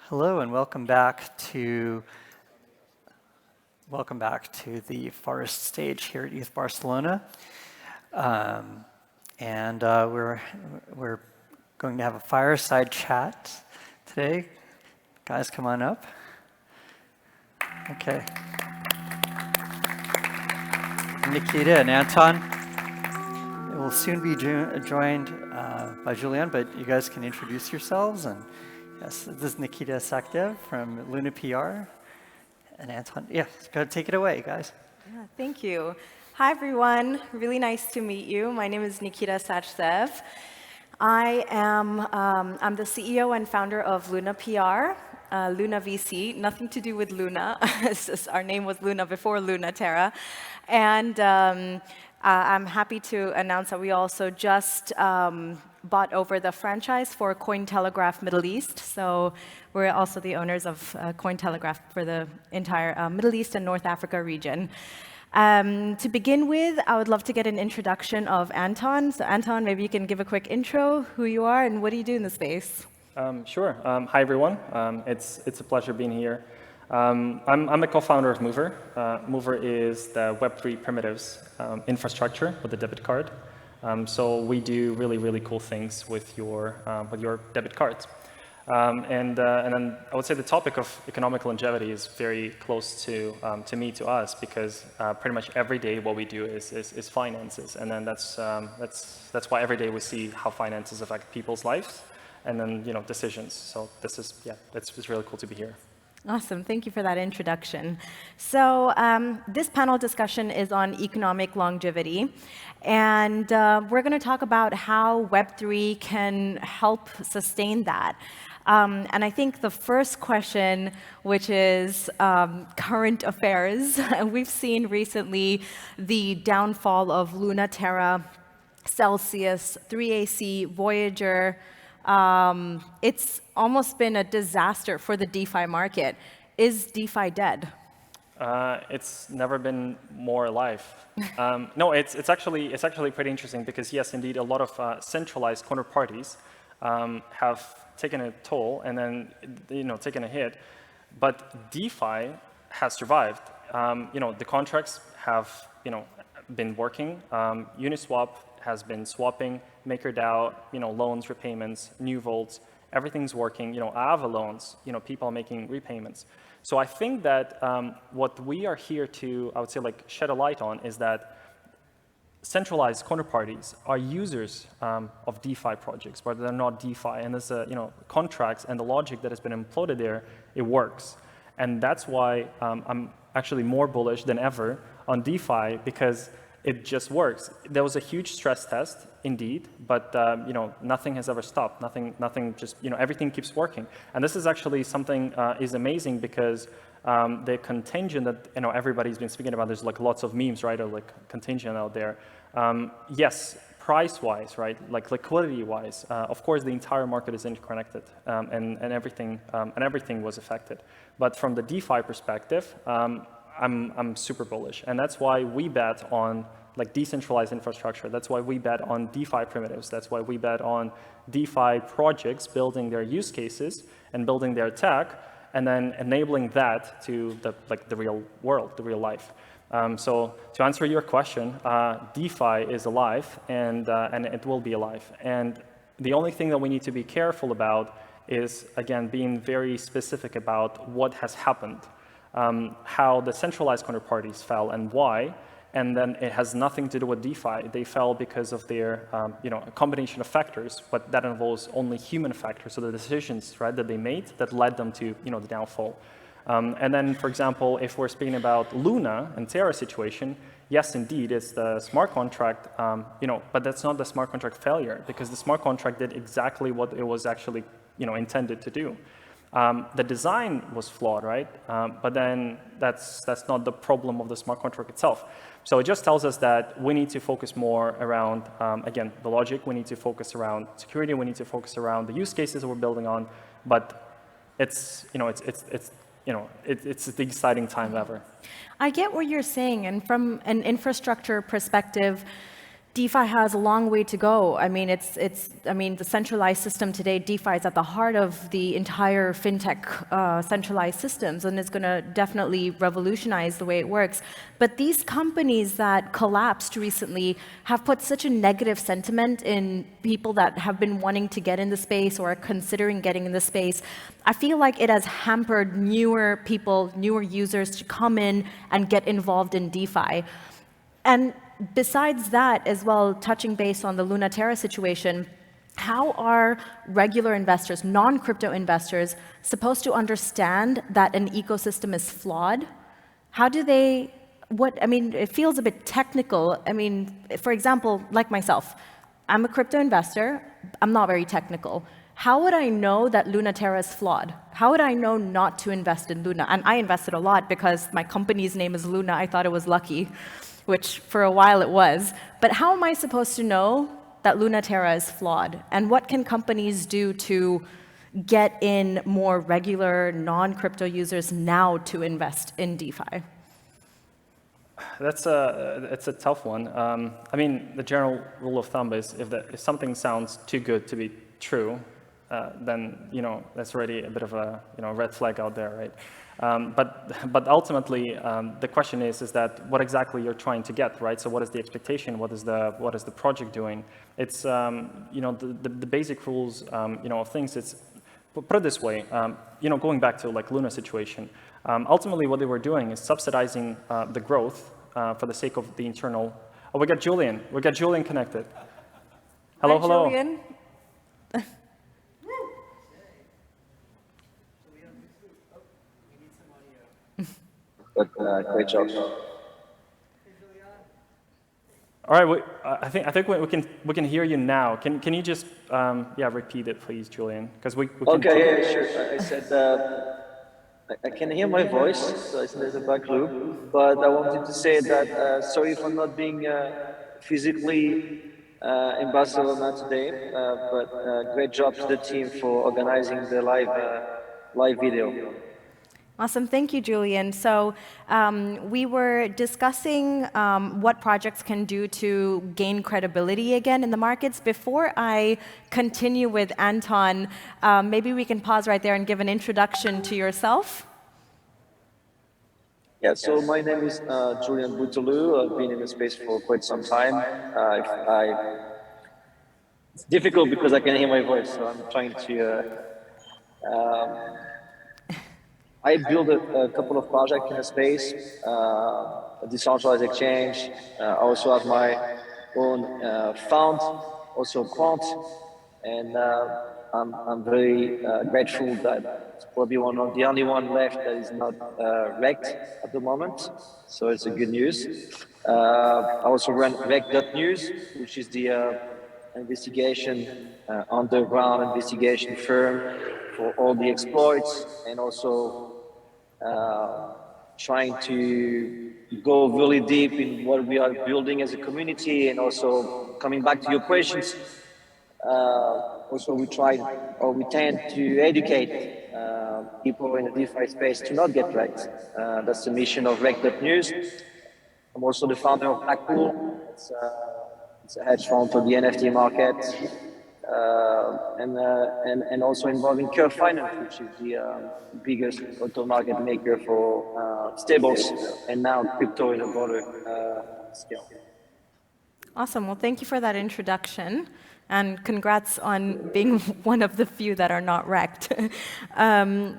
Hello and welcome back to the Forest stage here at Youth Barcelona. We're going to have a fireside chat today. Guys, come on up. Okay. Nikita and Anton will soon be joined by Julien, but you guys can introduce yourselves. And yes, this is Nikita Sachdev from Luna PR. And Anton, yeah, go take it away, guys. Yeah, thank you. Hi, everyone. Really nice to meet you. My name is Nikita Sachdev. I'm the CEO and founder of Luna PR, Luna VC. Nothing to do with Luna. Our name was Luna before Luna Terra. And I'm happy to announce that we also just bought over the franchise for Cointelegraph Middle East. So we're also the owners of Cointelegraph for the entire Middle East and North Africa region. To begin with, I would love to get an introduction of Anton. So Anton, maybe you can give a quick intro, who you are, and what do you do in the space? Sure. Hi, everyone. It's a pleasure being here. I'm a co-founder of Mover. Mover is the Web3 primitives infrastructure with the debit card. So we do really cool things with your debit cards. And then I would say the topic of economic longevity is very close to us because pretty much every day what we do is finances, and then that's why every day we see how finances affect people's lives, and then decisions. So it's really cool to be here. Awesome. Thank you for that introduction. So this panel discussion is on economic longevity. And we're going to talk about how Web3 can help sustain that. And I think the first question, which is current affairs, we've seen recently the downfall of Luna Terra, Celsius, 3AC, Voyager. It's almost been a disaster for the DeFi market. Is DeFi dead? It's never been more alive. No, it's actually pretty interesting because yes, indeed, a lot of centralized counterparties have taken a toll and then taken a hit, but DeFi has survived. The contracts have been working. Uniswap has been swapping, MakerDAO, loans, repayments, new vaults, everything's working. Aava loans, people are making repayments. So I think that what we are here to, I would say, shed a light on is that centralized counterparties are users of DeFi projects, but they're not DeFi. And there's contracts and the logic that has been imploded there, it works. And that's why I'm actually more bullish than ever on DeFi because it just works. There was a huge stress test, indeed, but nothing has ever stopped. Nothing just everything keeps working. And this is actually something is amazing because the contingent that everybody's been speaking about. There's lots of memes, right, or contingent out there. Yes, price-wise, right, liquidity-wise, of course the entire market is interconnected, and everything was affected. But from the DeFi perspective, I'm super bullish, and that's why we bet on decentralized infrastructure. That's why we bet on DeFi primitives. That's why we bet on DeFi projects building their use cases and building their tech, and then enabling that to the real world, the real life. So to answer your question, DeFi is alive, and it will be alive. And the only thing that we need to be careful about is, again, being very specific about what has happened. How the centralized counterparties fell and why, and then it has nothing to do with DeFi. They fell because of their, a combination of factors, but that involves only human factors, so the decisions, right, that they made that led them to, the downfall. And then, for example, if we're speaking about Luna and Terra situation, yes, indeed, it's the smart contract, but that's not the smart contract failure because the smart contract did exactly what it was actually, intended to do. The design was flawed, right? But then that's not the problem of the smart contract itself. So it just tells us that we need to focus more around, again, the logic. We need to focus around security. We need to focus around the use cases that we're building on. But it's the exciting time ever. I get what you're saying, and from an infrastructure perspective, DeFi has a long way to go. I mean, the centralized system today, DeFi is at the heart of the entire fintech centralized systems, and it's going to definitely revolutionize the way it works. But these companies that collapsed recently have put such a negative sentiment in people that have been wanting to get in the space or are considering getting in the space. I feel like it has hampered newer people, newer users to come in and get involved in DeFi. And besides that, as well, touching base on the Luna Terra situation, how are regular investors, non-crypto investors, supposed to understand that an ecosystem is flawed? How do they, it feels a bit technical. I mean, for example, like myself, I'm a crypto investor, I'm not very technical. How would I know that Luna Terra is flawed? How would I know not to invest in Luna? And I invested a lot because my company's name is Luna, I thought it was lucky, which for a while it was. But how am I supposed to know that Luna Terra is flawed? And what can companies do to get in more regular non-crypto users now to invest in DeFi? It's a tough one. I mean, the general rule of thumb is if something sounds too good to be true, then that's already a bit of a red flag out there, right? But ultimately, the question is that what exactly you're trying to get, right? So what is the expectation? What is the project doing? It's the basic rules, of things. It's put it this way, going back to like Luna situation. Ultimately, what they were doing is subsidizing the growth for the sake of the internal. Oh, we got Julien. We got Julien connected. Hello, Hi, hello. Julien. But great job. All right, I think we can hear you now. Can you just repeat it, please, Julien? Because we can. Okay, yeah, sure. I said I can hear my voice, so I said there's a back loop. But I wanted to say that sorry for not being physically in Barcelona today. But great job to the team for organizing the live video. Awesome, thank you, Julien. So we were discussing what projects can do to gain credibility again in the markets. Before I continue with Anton, maybe we can pause right there and give an introduction to yourself. Yeah, so my name is Julien Bouteloup. I've been in the space for quite some time. It's difficult because I can hear my voice, so I'm trying to... I built a couple of projects in the space, a decentralized exchange. I also have my own fund, also Quant, and I'm very grateful that it's probably one of the only one left that is not wrecked at the moment. So it's a good news. I also run Rec.News, which is the investigation, underground investigation firm for all the exploits, and also trying to go really deep in what we are building as a community, and also coming back to your questions. Also, we tend to educate people in the DeFi space to not get wrecked. That's the mission of Rec.News. I'm also the founder of Blackpool. It's a hedge fund for the NFT market. And also involving Curve Finance, which is the biggest auto market maker for stables and now crypto in a broader scale. Awesome. Well, thank you for that introduction. And congrats on being one of the few that are not wrecked.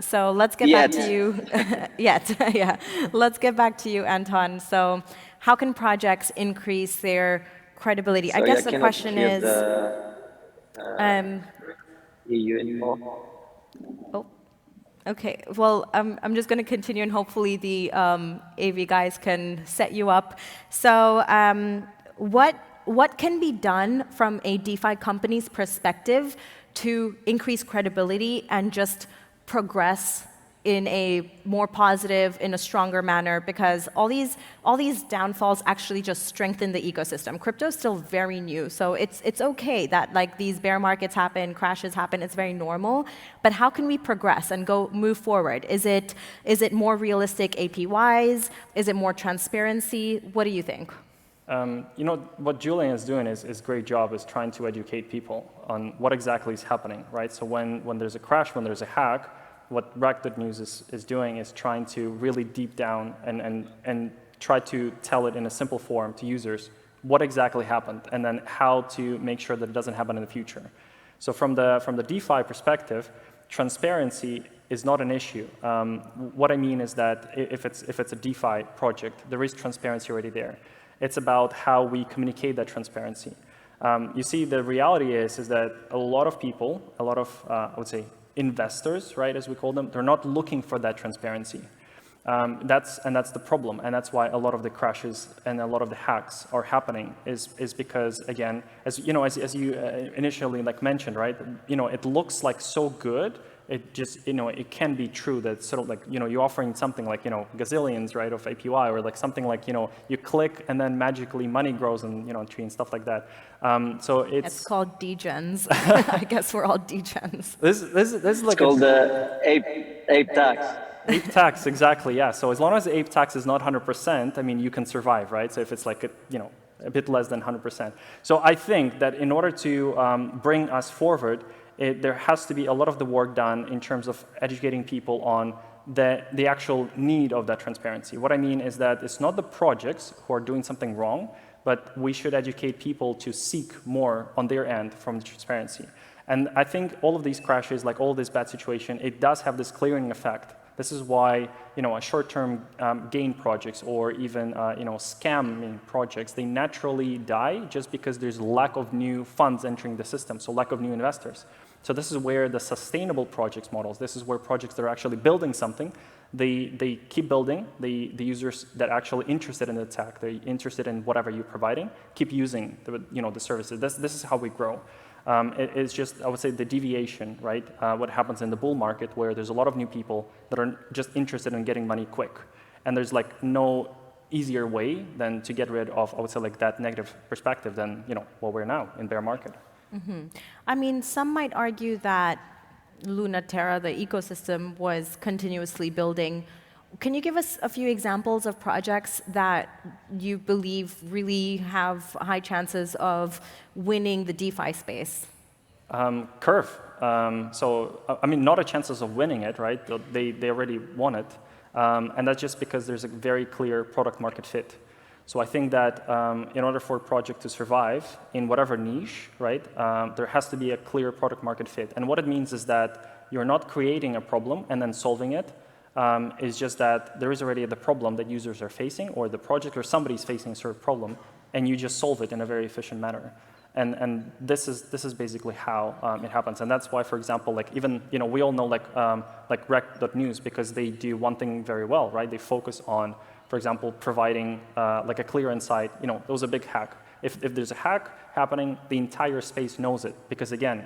So let's get back to you. Yeah. Let's get back to you, Anton. So how can projects increase their credibility? So I guess the question is... EU anymore. Oh, okay. Well, I'm just going to continue, and hopefully the AV guys can set you up. So, what can be done from a DeFi company's perspective to increase credibility and just progress in a more positive, in a stronger manner? Because all these downfalls actually just strengthen the ecosystem. Crypto is still very new, so it's okay that like these bear markets happen, crashes happen. It's very normal. But how can we progress and move forward? Is it more realistic APYs? Is it more transparency? What do you think? You know, what Julien is doing is a great job is trying to educate people on what exactly is happening, right? So when there's a crash, when there's a hack, what Rec.News is doing is trying to really deep down and try to tell it in a simple form to users what exactly happened and then how to make sure that it doesn't happen in the future. So from the DeFi perspective, transparency is not an issue. What I mean is that if it's a DeFi project, there is transparency already there. It's about how we communicate that transparency. You see, the reality is that a lot of people, a lot of, I would say, investors, right, as we call them, they're not looking for that transparency. That's the problem, and that's why a lot of the crashes and a lot of the hacks are happening is because, again, as you know, as you initially like mentioned, right, you know, it looks like so good. It just, you know, it can be true that sort of like, you know, you're offering something like, you know, gazillions, right, of APY, or like something like, you know, you click and then magically money grows and, you know, tree and stuff like that. So it's called degens. I guess we're all degens. This is like it's called the ape tax. Ape tax, exactly, yeah. So as long as the ape tax is not 100%, I mean, you can survive, right? So if it's like, you know, a bit less than 100%. So I think that in order to bring us forward, there has to be a lot of the work done in terms of educating people on the actual need of that transparency. What I mean is that it's not the projects who are doing something wrong, but we should educate people to seek more on their end from the transparency. And I think all of these crashes, like all this bad situation, it does have this clearing effect. This is why, you know, short-term gain projects or even, you know, scamming projects, they naturally die just because there's lack of new funds entering the system, so lack of new investors. So this is where the sustainable projects models, this is where projects that are actually building something, they keep building, the users that are actually interested in the tech, they're interested in whatever you're providing, keep using the, you know, the services. This is how we grow. It's just, I would say, the deviation, right? What happens in the bull market where there's a lot of new people that are just interested in getting money quick. And there's like no easier way than to get rid of, I would say, like that negative perspective than, you know, what we're now in bear market. Mm-hmm. I mean, some might argue that Luna Terra, the ecosystem, was continuously building. Can you give us a few examples of projects that you believe really have high chances of winning the DeFi space? Curve. So, I mean, not a chances of winning it, right? They already won it. And that's just because there's a very clear product market fit. So I think that in order for a project to survive in whatever niche, right, there has to be a clear product market fit. And what it means is that you're not creating a problem and then solving it. It's just that there is already the problem that users are facing, or the project or somebody's facing a certain problem, and you just solve it in a very efficient manner. And this is basically how it happens. And that's why, for example, like even, you know, we all know like Rec.News, because they do one thing very well, right? They focus on, for example, providing like a clear insight. You know, there was a big hack. If there's a hack happening, the entire space knows it, because again,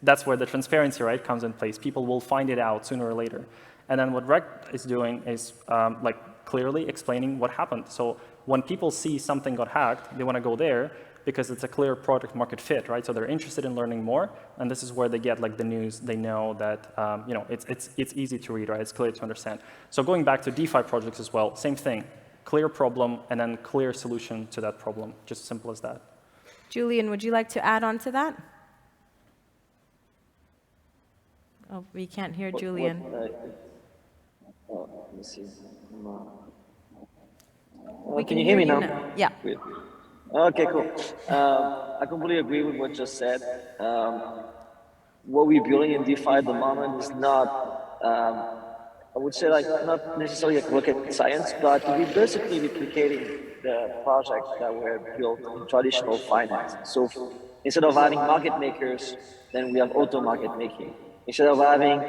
that's where the transparency, right, comes in place. People will find it out sooner or later. And then what Rec is doing is like clearly explaining what happened. So when people see something got hacked, they want to go there because it's a clear product market fit, right? So they're interested in learning more, and this is where they get like the news. They know that you know, it's easy to read, right? It's clear to understand. So going back to DeFi projects as well, same thing. Clear problem and then clear solution to that problem. Just simple as that. Julien, would you like to add on to that? Oh, we can't hear Julien. Let me see. Can you hear me now? Yeah. Good. Okay, cool. I completely agree with what you just said. What we're building in DeFi at the moment is not, I would say, like not necessarily like rocket science, but we're basically replicating the projects that were built in traditional finance. So instead of having market makers, then we have auto market making. Instead of having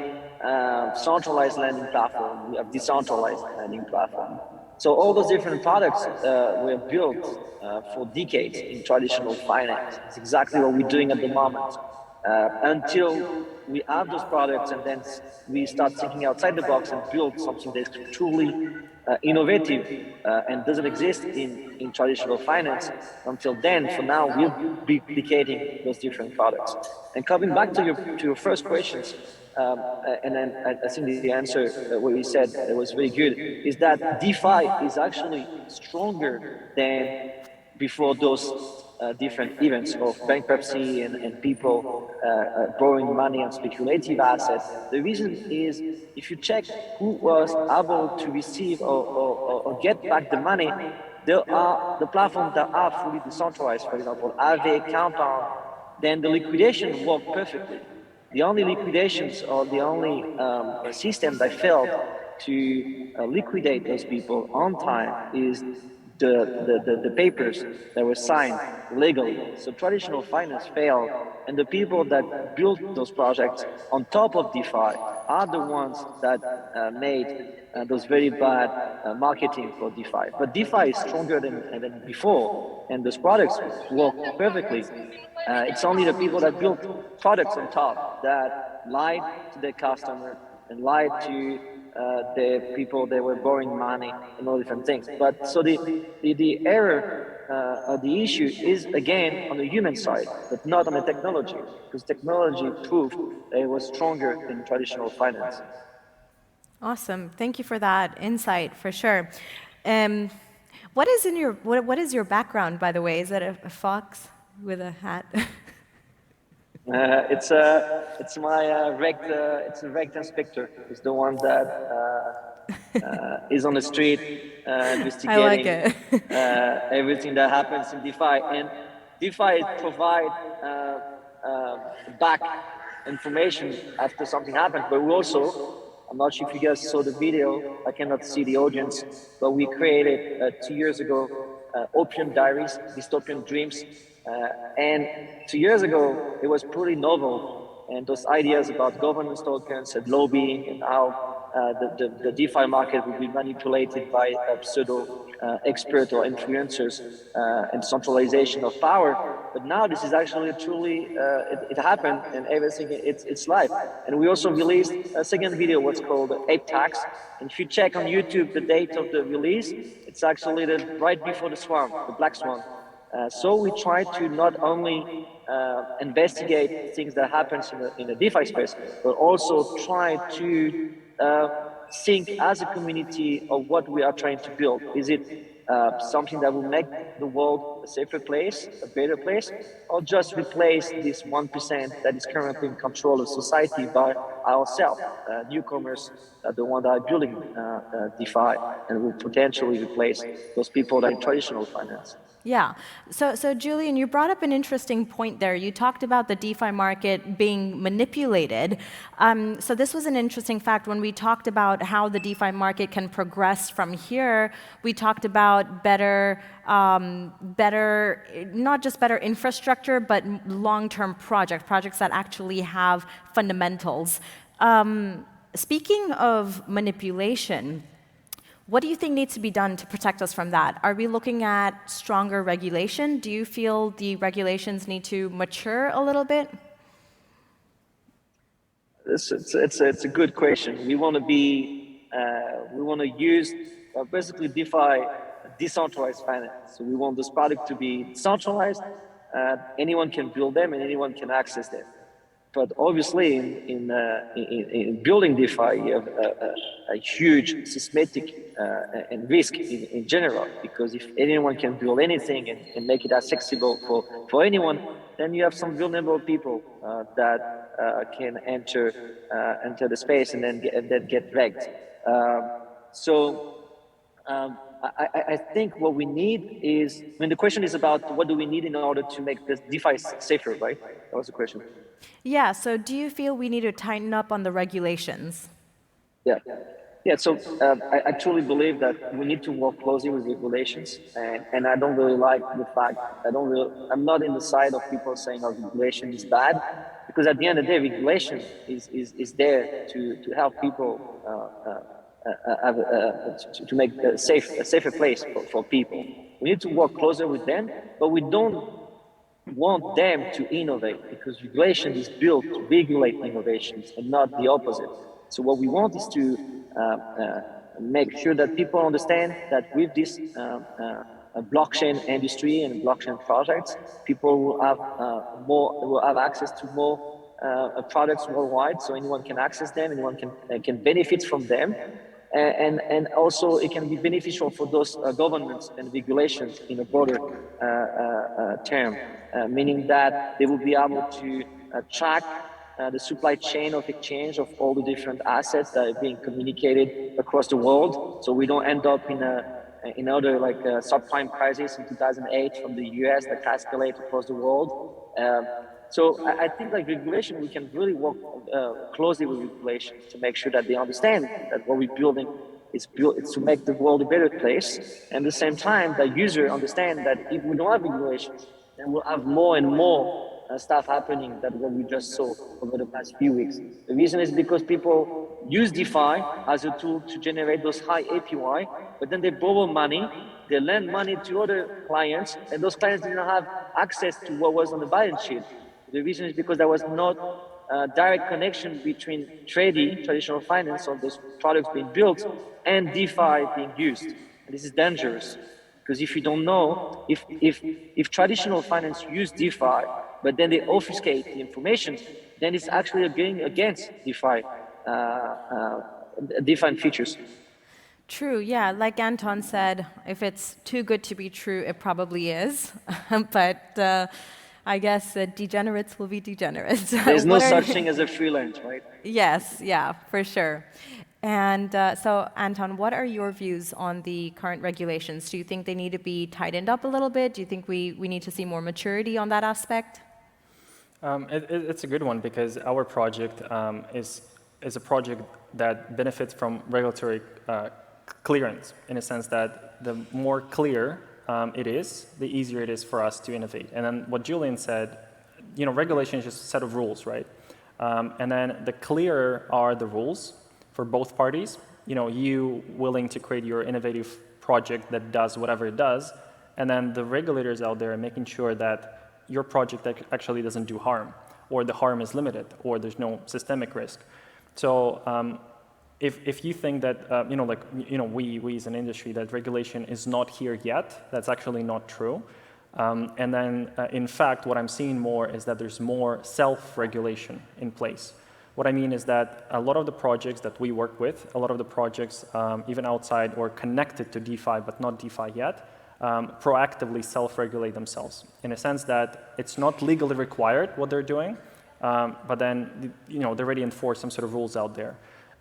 centralized lending platform, we have decentralized lending platform. So all those different products were built for decades in traditional finance. It's exactly what we're doing at the moment. Until we have those products and then we start thinking outside the box and build something that's truly innovative and doesn't exist in traditional finance. Until then, for now, we'll be duplicating those different products. And coming back to your first questions, and then I think the answer, what you said, was very good, is that DeFi is actually stronger than before those different events of bankruptcy and people borrowing money on speculative assets. The reason is, if you check who was able to receive or get back the money, there are the platforms that are fully decentralized, for example, Aave, Compound, then the liquidation worked perfectly. The only liquidations or the only system that failed to liquidate those people on time is the papers that were signed legally. So traditional finance failed, and the people that built those projects on top of DeFi are the ones that made those very bad marketing for DeFi. But DeFi is stronger than before, and those products work perfectly. It's only the people that built products on top that lied to their customer and lied to the people that were borrowing money and all different things. But so the error or the issue is again on the human side, but not on the technology, because technology proved that it was stronger than traditional finance. Awesome. Thank you for that insight, for sure. What is your background, by the way? Is that a fox with a hat? It's my it's a rect inspector. It's the one that is on the street I like investigating it. everything that happens in DeFi. And DeFi provide back information after something happens, but we also, I'm not sure if you guys saw the video, I cannot see the audience, but we created 2 years ago Opium Diaries, Dystopian Dreams. And 2 years ago, it was pretty novel. And those ideas about governance tokens and lobbying and how the DeFi market will be manipulated by pseudo experts or influencers and centralization of power. But now this is actually truly, it happened and everything, it's live. And we also released a second video, what's called Ape Tax. And if you check on YouTube the date of the release, it's actually right before the swan, the black swan. So we try to not only investigate things that happens in the DeFi space, but also try to think as a community of what we are trying to build. Is it something that will make the world a safer place, a better place, or just replace this 1% that is currently in control of society by ourselves, newcomers, the one that are building DeFi, and will potentially replace those people that are in traditional finance. Yeah. So Julien, you brought up an interesting point there. You talked about the DeFi market being manipulated. So this was an interesting fact. When we talked about how the DeFi market can progress from here, we talked about better, not just better infrastructure, but long-term projects that actually have fundamentals. Speaking of manipulation, what do you think needs to be done to protect us from that? Are we looking at stronger regulation? Do you feel the regulations need to mature a little bit? It's a good question. We want to be, we want to use basically DeFi decentralized finance. So we want this product to be decentralized. Anyone can build them and anyone can access them. But obviously, in building DeFi, you have a huge systematic and risk in general, because if anyone can build anything and make it accessible for anyone, then you have some vulnerable people that can enter the space and then get wrecked. I think what we need is, I mean, the question is about what do we need in order to make this DeFi safer, right? That was the question. Yeah, so do you feel we need to tighten up on the regulations? Yeah. Yeah, so I truly believe that we need to work closely with regulations, and I don't really like the fact, I'm not in the side of people saying, oh, regulation is bad, because at the end of the day, regulation is there to help people to make a safer place for people. We need to work closer with them, but we don't want them to innovate, because regulation is built to regulate innovations and not the opposite. So what we want is to make sure that people understand that with this blockchain industry and blockchain projects, people will have access to more products worldwide, so anyone can access them, anyone can benefit from them. and also it can be beneficial for those governments and regulations in a broader term, meaning that they will be able to track the supply chain of exchange of all the different assets that are being communicated across the world, so we don't end up in another like subprime crisis in 2008 from the US that escalates across the world. So I think like regulation, we can really work closely with regulation to make sure that they understand that what we're building is built it's to make the world a better place. And at the same time, the user understand that if we don't have regulations, then we'll have more and more stuff happening than what we just saw over the past few weeks. The reason is because people use DeFi as a tool to generate those high APY, but then they borrow money, they lend money to other clients, and those clients didn't have access to what was on the balance sheet. The reason is because there was not a direct connection between trading, traditional finance of those products being built, and DeFi being used. And this is dangerous because if you don't know, if traditional finance use DeFi, but then they obfuscate the information, then it's actually going against DeFi, DeFi features. True, yeah. Like Anton said, if it's too good to be true, it probably is. But I guess degenerates will be degenerates. There's no such thing as a free lunch, right? Yes, yeah, for sure. And so, Anton, what are your views on the current regulations? Do you think they need to be tightened up a little bit? Do you think we need to see more maturity on that aspect? It's a good one because our project is a project that benefits from regulatory clearance, in a sense that the more clear it is, the easier it is for us to innovate. And then what Julien said, regulation is just a set of rules, right? And then the clearer are the rules for both parties, you willing to create your innovative project that does whatever it does, and then the regulators out there making sure that your project actually doesn't do harm, or the harm is limited, or there's no systemic risk. So if you think that, we as an industry, that regulation is not here yet, that's actually not true. And then, in fact, what I'm seeing more is that there's more self-regulation in place. What I mean is that a lot of the projects that we work with, a lot of the projects even outside or connected to DeFi but not DeFi yet, proactively self-regulate themselves in a sense that it's not legally required what they're doing, but then they already enforce some sort of rules out there.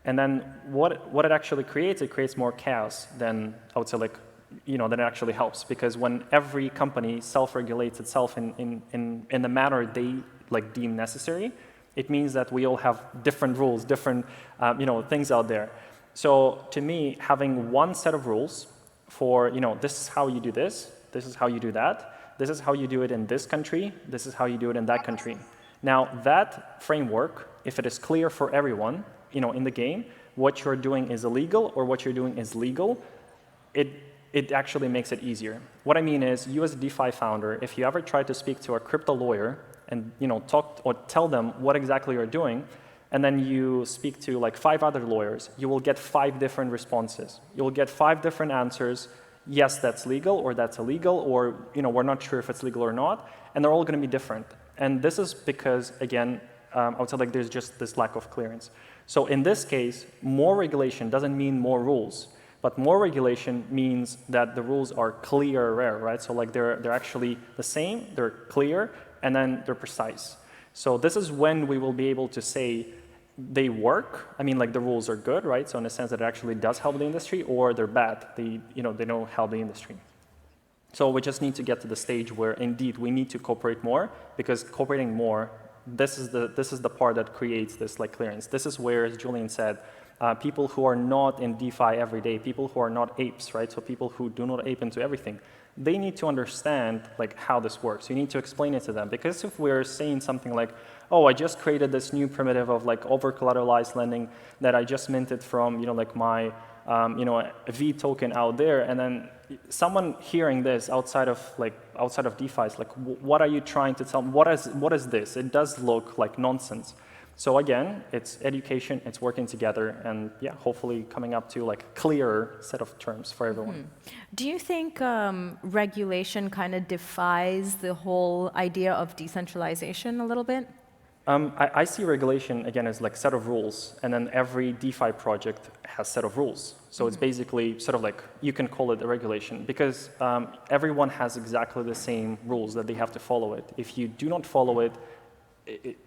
And then what it actually creates, it creates more chaos than I would say than it actually helps, because when every company self-regulates itself in the manner they deem necessary, it means that we all have different rules, different things out there. So to me, having one set of rules for this is how you do this is how you do that, this is how you do it in this country, this is how you do it in that country. Now that framework, if it is clear for everyone, in the game, what you're doing is illegal or what you're doing is legal, it actually makes it easier. What I mean is, you as a DeFi founder, if you ever try to speak to a crypto lawyer and talk or tell them what exactly you're doing, and then you speak to 5 other lawyers, you will get 5 different responses. You will get 5 different answers. Yes, that's legal, or that's illegal, or we're not sure if it's legal or not, and they're all going to be different. And this is because, again, I would say there's just this lack of clearance. So in this case, more regulation doesn't mean more rules, but more regulation means that the rules are clearer, right? So they're actually the same, they're clear, and then they're precise. So this is when we will be able to say they work. I mean, the rules are good, right? So in a sense that it actually does help the industry, or they're bad. They don't help the industry. So we just need to get to the stage where indeed we need to cooperate more, because cooperating more, this is the part that creates this clearance. This is where, as Julien said, people who are not in DeFi every day, people who are not apes, right? So people who do not ape into everything, they need to understand how this works. You need to explain it to them, because if we're saying something like, oh, I just created this new primitive of over-collateralized lending that I just minted from my V token out there, and then someone hearing this outside of DeFi is what are you trying to tell me? What is this? It does look like nonsense. So again, it's education, it's working together, and yeah, hopefully coming up to a clearer set of terms for everyone. Mm-hmm. Do you think regulation kind of defies the whole idea of decentralization a little bit? I see regulation, again, as like set of rules, and then every DeFi project has set of rules. So it's basically sort of like, you can call it a regulation, because everyone has exactly the same rules that they have to follow it. If you do not follow it,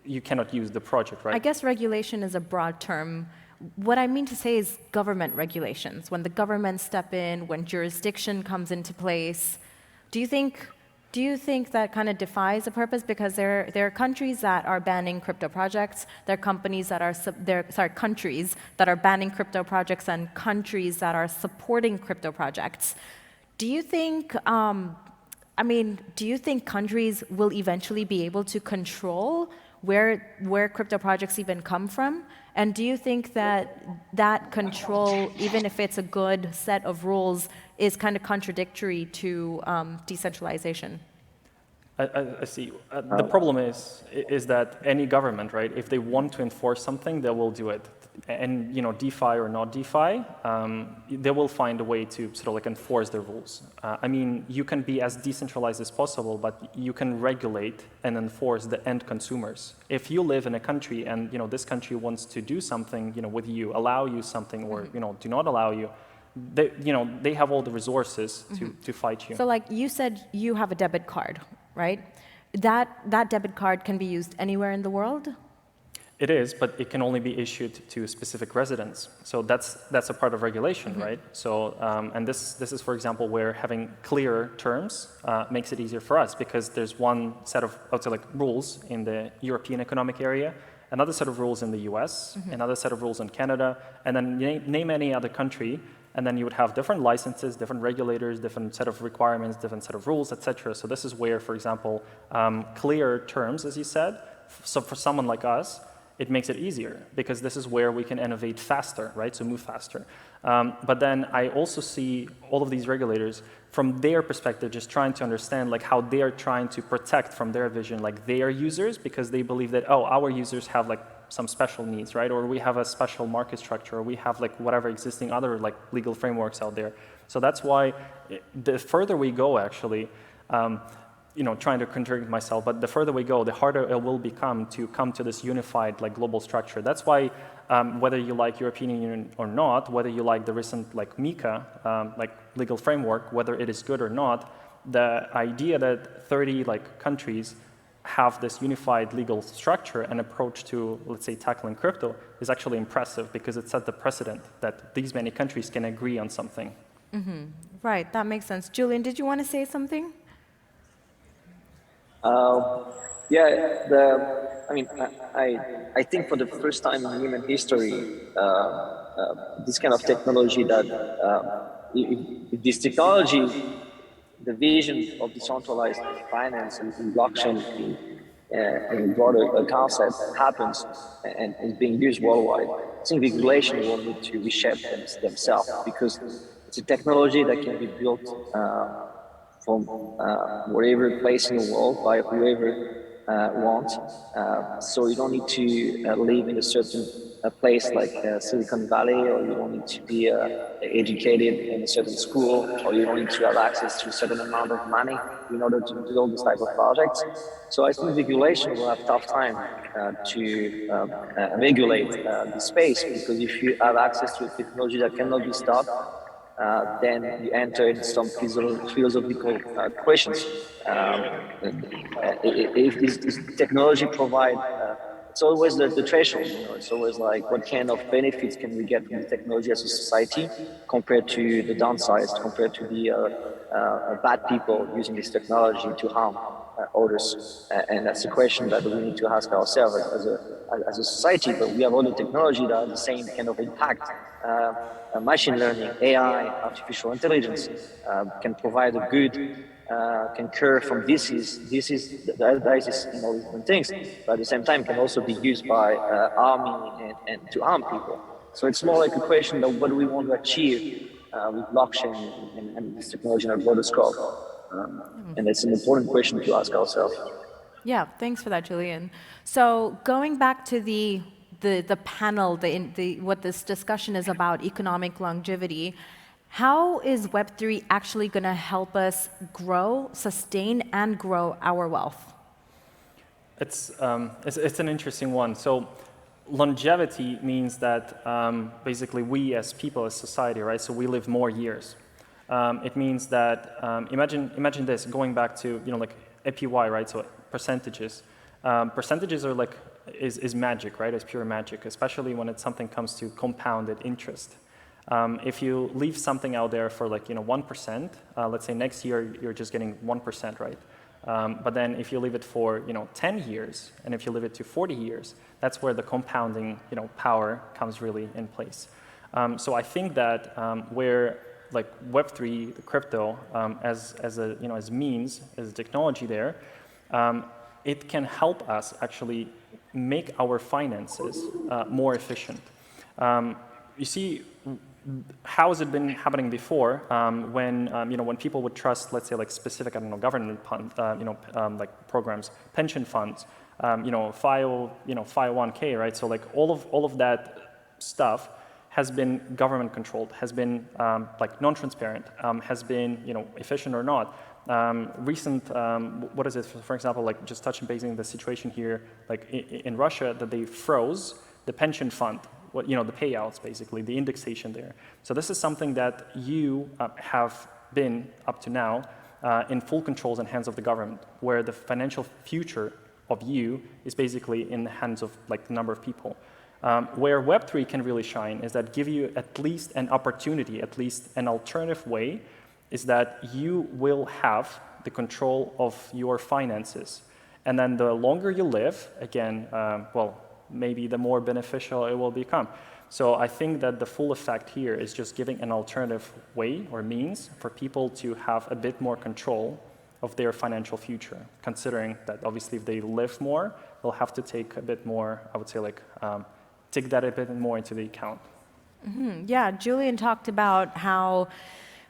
you cannot use the project, right? I guess regulation is a broad term. What I mean to say is government regulations. When the government step in, when jurisdiction comes into place, do you think that kind of defies the purpose? Because there are countries that are banning crypto projects. There are companies that are countries that are banning crypto projects and countries that are supporting crypto projects. Do you think? Do you think countries will eventually be able to control where crypto projects even come from? And do you think that control, even if it's a good set of rules, is kind of contradictory to decentralization? I see. The problem is that any government, right, if they want to enforce something, they will do it. And DeFi or not DeFi, they will find a way to sort of like enforce their rules. I mean, you can be as decentralized as possible, but you can regulate and enforce the end consumers. If you live in a country and this country wants to do something, with you, allow you something, or do not allow you, they have all the resources to fight you. So, like you said, you have a debit card, right? That debit card can be used anywhere in the world? It is, but it can only be issued to specific residents. So that's a part of regulation, right? So, and this is, for example, where having clear terms makes it easier for us, because there's one set of, I would say, like rules in the European Economic Area, another set of rules in the US, another set of rules in Canada, and then name any other country, and then you would have different licenses, different regulators, different set of requirements, different set of rules, etc. So this is where, for example, clear terms, as you said, so for someone like us, it makes it easier, because this is where we can innovate faster, right? So move faster. But then I also see all of these regulators from their perspective, just trying to understand like how they are trying to protect from their vision, like their users, because they believe that, oh, our users have like some special needs, right? Or we have a special market structure, or we have like whatever existing other like legal frameworks out there. So that's why the further we go, actually, trying to contradict myself, but the further we go, the harder it will become to come to this unified like global structure. That's why whether you like European Union or not, whether you like the recent like MiCA, like legal framework, whether it is good or not, the idea that 30 like countries have this unified legal structure and approach to, let's say, tackling crypto is actually impressive, because it set the precedent that these many countries can agree on something. Right, that makes sense. Julien, did you want to say something? I think for the first time in human history, this kind of technology if this technology, the vision of decentralized finance and blockchain in broader concept happens and is being used worldwide, I think regulation will need to reshape themselves, because it's a technology that can be built from whatever place in the world by whoever wants. So you don't need to live in a certain place like Silicon Valley, or you don't need to be educated in a certain school, or you don't need to have access to a certain amount of money in order to build this type of projects. So I think regulation will have a tough time to regulate the space, because if you have access to a technology that cannot be stopped, then you enter in some philosophical questions. If this technology provide, it's always the threshold. It's always like, what kind of benefits can we get from the technology as a society compared to the downsides, compared to the bad people using this technology to harm others. And that's a question that we need to ask ourselves as a society. But we have other technology that have the same kind of impact. Machine learning, AI, artificial intelligence can provide a good, can cure from diseases, and all these different things. But at the same time, can also be used by army and to harm people. So it's more like a question of what do we want to achieve with blockchain and this technology in a broader scope. And it's an important question to ask ourselves. Yeah, thanks for that, Julien. So going back to the panel, what this discussion is about, economic longevity, how is Web3 actually going to help us grow, sustain, and grow our wealth? It's an interesting one. So longevity means that basically we as people, as society, right? So we live more years. It means that imagine this, going back to like APY, right? So percentages. Percentages are like is magic, right? It's pure magic, especially when it's something comes to compounded interest. If you leave something out there for like 1%, let's say next year you're just getting 1%, right? But then if you leave it for 10 years, and if you leave it to 40 years, that's where the compounding power comes really in place. So I think that where like Web3, the crypto, as means, as a technology there, it can help us actually make our finances more efficient. You see, how has it been happening before when people would trust, let's say, like specific, I don't know, government like programs, pension funds, file 1K, right? So like all of that stuff has been government controlled, has been like non-transparent, has been efficient or not. Recent, what is it? For example, like just touching basing the situation here, like in Russia, that they froze the pension fund. The payouts, basically, the indexation there. So this is something that you have been, up to now, in full controls and hands of the government, where the financial future of you is basically in the hands of like the number of people. Where Web3 can really shine is that give you at least an opportunity, at least an alternative way, is that you will have the control of your finances. And then the longer you live, again, maybe the more beneficial it will become. So I think that the full effect here is just giving an alternative way or means for people to have a bit more control of their financial future, considering that obviously if they live more, they'll have to take a bit more, I would say like, take that a bit more into the account. Mm-hmm. Yeah, Julien talked about how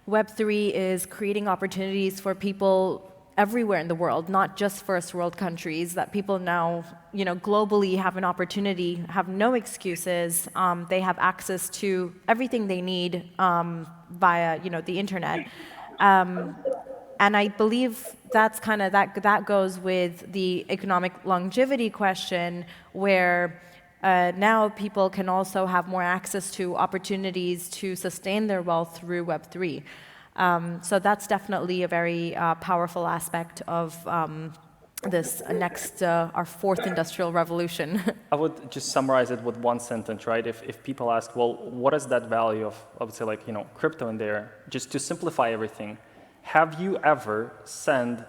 Web3 is creating opportunities for people everywhere in the world, not just first world countries, that people now, globally have an opportunity, have no excuses. They have access to everything they need via, the internet. And I believe that's kind of, that goes with the economic longevity question, where now people can also have more access to opportunities to sustain their wealth through Web3. So that's definitely a very powerful aspect of this next, our fourth industrial revolution. I would just summarize it with one sentence, right? If people ask, well, what is that value of, I would say like, crypto in there? Just to simplify everything, have you ever sent,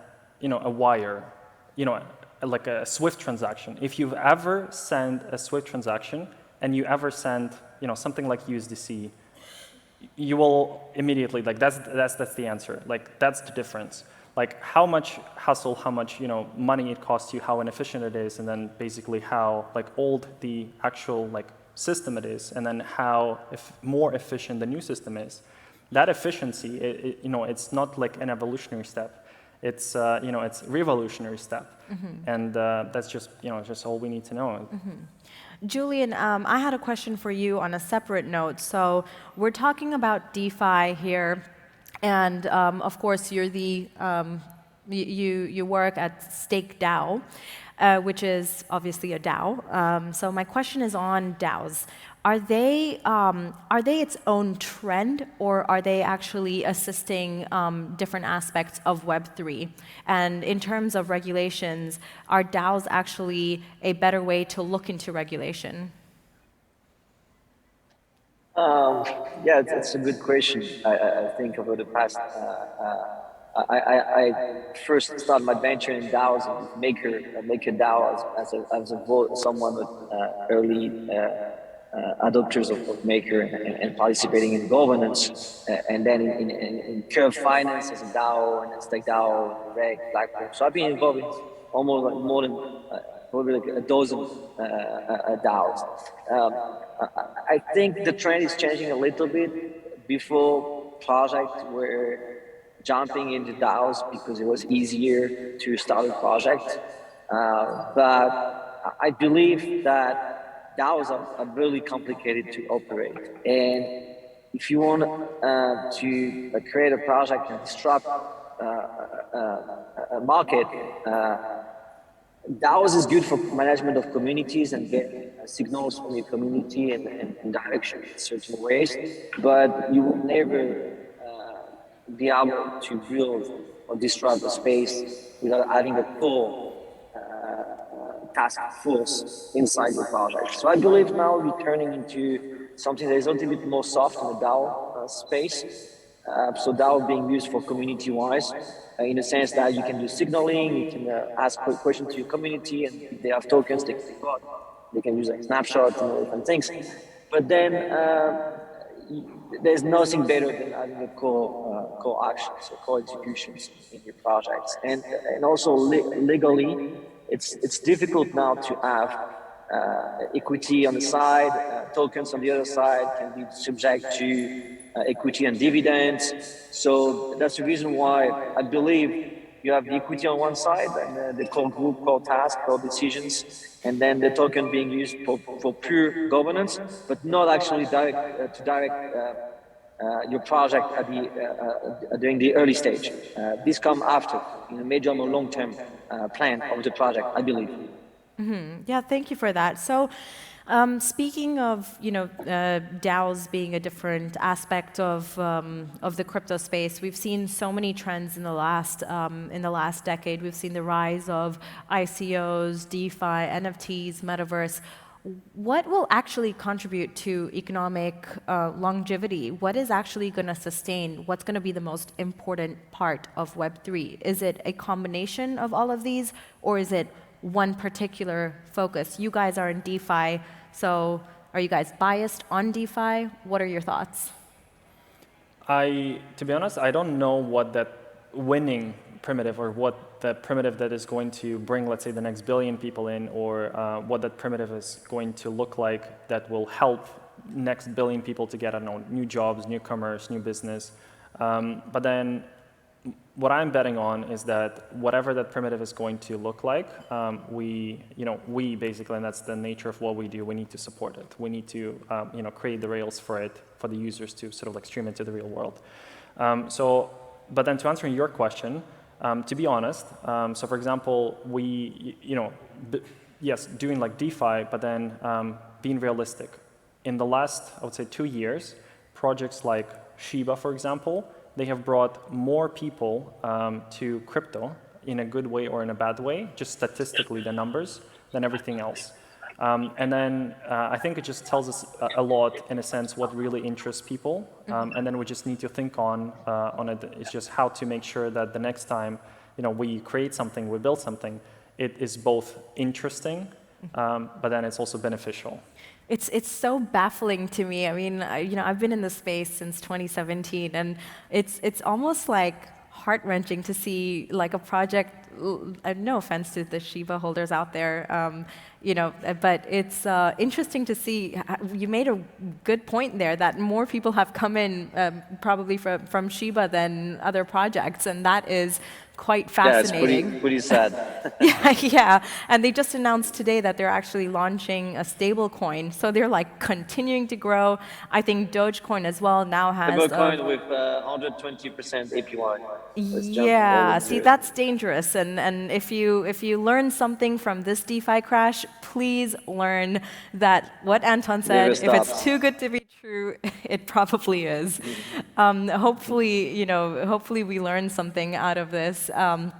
a wire, like a SWIFT transaction? If you've ever sent a SWIFT transaction and you ever sent, something like USDC, you will immediately, like that's the answer. Like that's the difference. Like how much hustle, how much money it costs you, how inefficient it is, and then basically how like old the actual like system it is, and then how more efficient the new system is. That efficiency, it's not like an evolutionary step. It's it's a revolutionary step, and that's just just all we need to know. Julien, I had a question for you on a separate note. So we're talking about DeFi here, and of course you're the you work at StakeDAO, which is obviously a DAO. So my question is on DAOs. Are they its own trend, or are they actually assisting different aspects of Web3? And in terms of regulations, are DAOs actually a better way to look into regulation? Yeah, it's a good question. I think over the past, I first started my venture in DAOs and Maker DAO as someone with early adopters of Maker and participating in governance, and then in Curve Finance as a DAO, and then StakeDAO, Reg, Blackrock. So I've been involved in almost like more than probably like a dozen DAOs. I think the trend is changing a little bit. Before, projects were jumping into DAOs because it was easier to start a project, but I believe that DAOs are really complicated to operate, and if you want to create a project and disrupt a market, DAOs is good for management of communities and getting signals from your community and direction in certain ways, but you will never be able to build or disrupt a space without having a core task force inside your project. So I believe now we're turning into something that is a little bit more soft in the DAO space. So DAO being used for community-wise, in the sense that you can do signaling, you can ask questions to your community, and if they have tokens, they can vote. They can use like snapshots and different things. But then there's nothing better than having a core actions or core executions in your projects, and also legally, it's difficult now to have equity on the side, tokens on the other side can be subject to equity and dividends. So that's the reason why I believe you have the equity on one side and the core group, core task, core decisions, and then the token being used for pure governance, but not actually to direct your project at during the early stage. This come after in a medium or long-term plan of the project, I believe. Yeah, thank you for that. So, speaking of DAOs being a different aspect of the crypto space, we've seen so many trends in the last decade. We've seen the rise of ICOs, DeFi, NFTs, metaverse. What will actually contribute to economic longevity? What is actually going to sustain? What's going to be the most important part of Web3? Is it a combination of all of these, or is it one particular focus? You guys are in DeFi, so are you guys biased on DeFi? What are your thoughts? To be honest, I don't know what that winning primitive or what the primitive that is going to bring, let's say, the next billion people in, or what that primitive is going to look like that will help next billion people to get, I don't know, new jobs, new commerce, new business. But then what I'm betting on is that whatever that primitive is going to look like, we basically, and that's the nature of what we do, we need to support it. We need to, create the rails for it, for the users to sort of like stream into the real world. But then to answer your question, to be honest, so for example, yes, doing like DeFi, but then being realistic. In the last, I would say, 2 years, projects like Shiba, for example, they have brought more people to crypto in a good way or in a bad way, just statistically the numbers, than everything else. And then I think it just tells us a lot, in a sense, what really interests people. And then we just need to think on it. It's just how to make sure that the next time we create something, we build something, it is both interesting, but then it's also beneficial. It's so baffling to me. I mean, I've been in the space since 2017, and it's almost like heart-wrenching to see like a project. No offense to the Shiba holders out there, but it's interesting to see. You made a good point there that more people have come in probably from Shiba than other projects, and that is quite fascinating. Yeah, it's pretty sad. Yeah, and they just announced today that they're actually launching a stable coin, so they're like continuing to grow. I think Dogecoin as well now has Dogecoin with 120% APY. Yeah, see, that's dangerous. And if you learn something from this DeFi crash, please learn that what Anton said, if it's too good to be true, it probably is. Hopefully we learn something out of this. And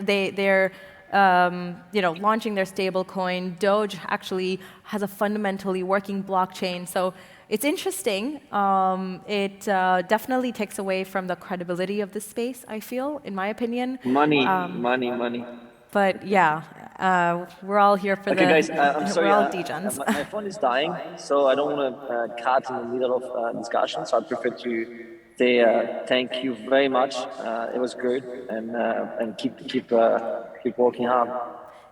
they're launching their stable coin. Doge actually has a fundamentally working blockchain. So it's interesting. It definitely takes away from the credibility of the space, I feel, in my opinion. Money. But yeah, we're all here for okay, guys, I'm sorry. We're all degens. My phone is dying, so I don't want to cut in the middle of discussion. So I prefer to say thank you very much. It was good, and keep working hard.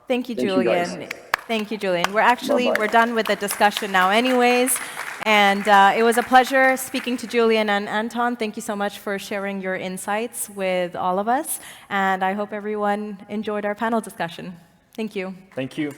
Thank you, Julien. Thank you, Julien. We're done with the discussion now anyways. And it was a pleasure speaking to Julien and Anton. Thank you so much for sharing your insights with all of us. And I hope everyone enjoyed our panel discussion. Thank you. Thank you.